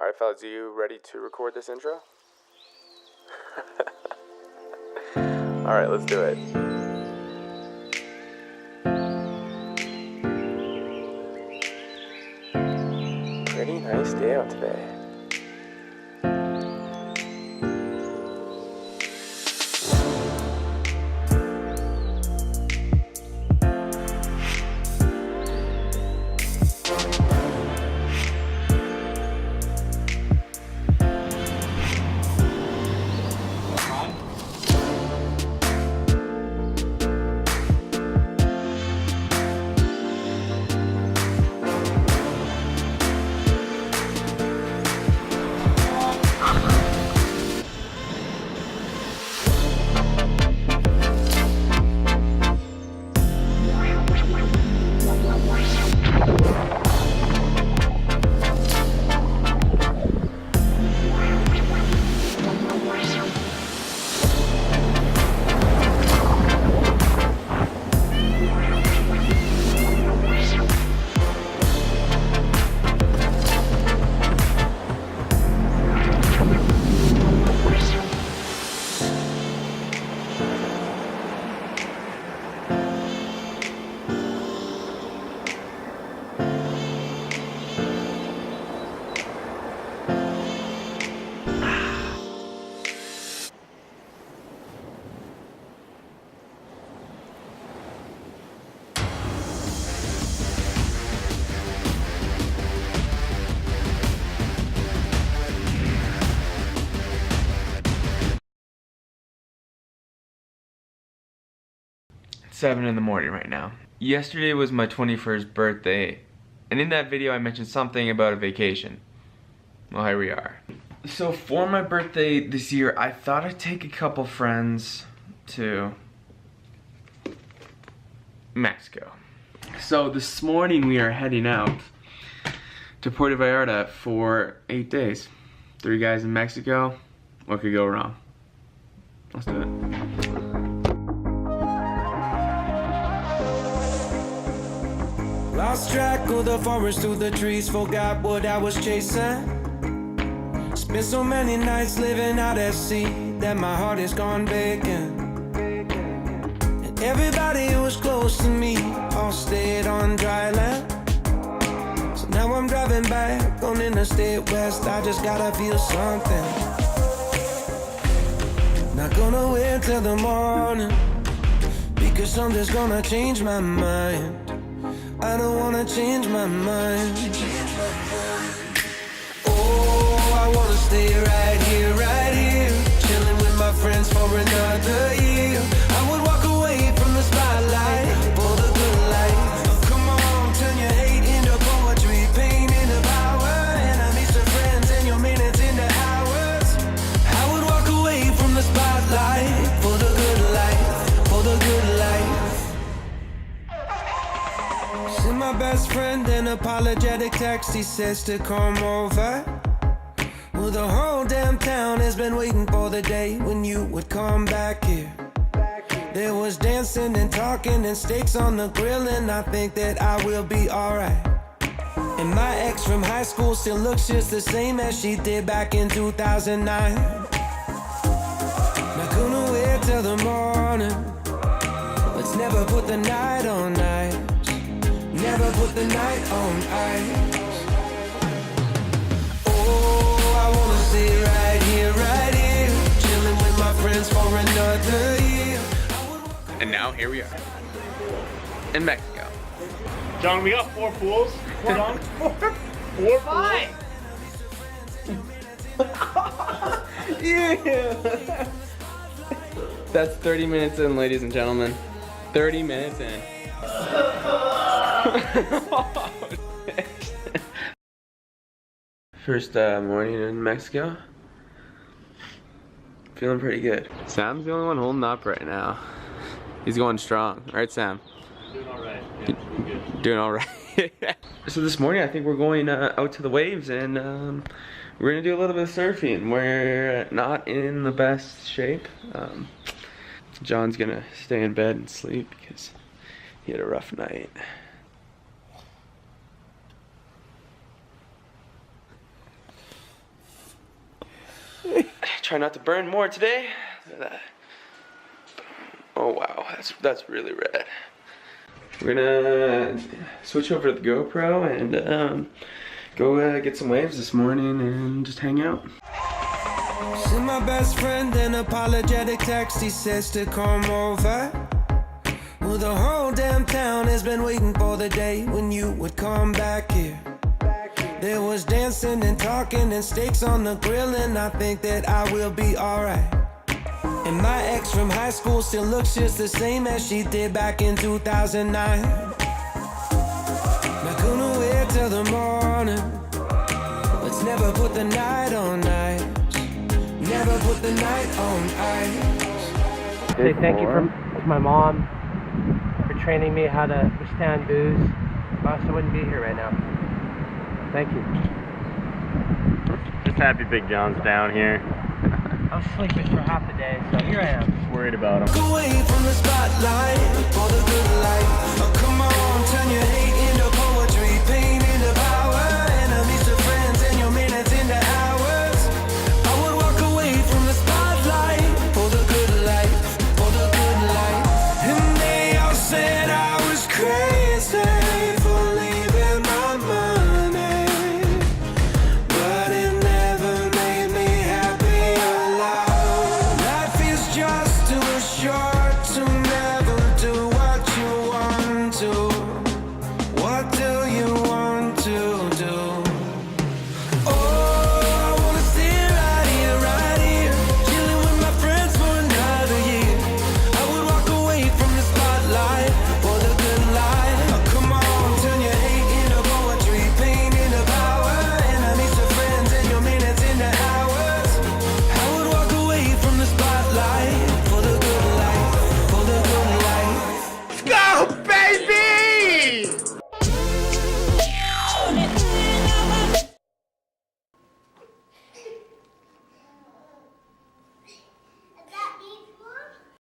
Alright fellas, are you ready to record this intro? Alright, let's do it. Pretty nice day out today. It's 7 in the morning right now. Yesterday was my 21st birthday, and in that video I mentioned something about a vacation. Well, here we are. So for my birthday this year, I thought I'd take a couple friends to Mexico. So this morning we are heading out to Puerto Vallarta for 8 days. 3 guys in Mexico. What could go wrong? Let's do it. Lost track of the forest through the trees, forgot what I was chasing. Spent so many nights living out at sea that my heart is gone vacant. And everybody who was close to me all stayed on dry land. So now I'm driving back on Interstate West, I just gotta feel something. Not gonna wait till the morning, because something's gonna change my mind. I don't wanna change my mind. Oh, I wanna stay right here, chilling with my friends for another year. I would walk away from the spotlight for the good life. Oh, come on, turn your hate into poetry, pain into power, enemies to friends and your minutes into hours. I would walk away from the spotlight for the good life, for the good life. Send my best friend an apologetic text, he says to come over. Well, the whole damn town has been waiting for the day when you would come back here. There was dancing and talking and steaks on the grill, and I think that I will be alright. And my ex from high school still looks just the same as she did back in 2009. Not gonna wait till the morning, let's never put the night on ice. Never put the night on ice. Oh, I wanna stay right here, chilling with my friends for another year. And now here we are in Mexico. John, we got 4 pools. Hold on. 4 Fine. Yeah. That's 30 minutes in, ladies and gentlemen. 30 minutes in. First morning in Mexico. Feeling pretty good. Sam's the only one holding up right now. He's going strong, right, Sam? Doing alright. Yeah, doing good. Doing alright. So this morning I think we're going out to the waves, and we're gonna do a little bit of surfing. We're not in the best shape. John's gonna stay in bed and sleep because he had a rough night. Try not to burn more today. Look at that. Oh wow, that's really red. We're gonna switch over to the GoPro and go get some waves this morning and just hang out. Send my best friend an apologetic text. He says to come over. Well, the whole damn town has been waiting for the day when you would come back here. There was dancing and talking and steaks on the grill, and I think that I will be alright. And my ex from high school still looks just the same as she did back in 2009. Not gonna wait till the morning. Let's never put the night on ice. Never put the night on ice. Say thank you to my mom for training me how to withstand booze. Or else I wouldn't be here right now. Thank you. Just happy Big John's down here. I was sleeping for half the day, so here I am. Just worried about him. Away from the spotlight for the good life. Oh, come on, turn your hate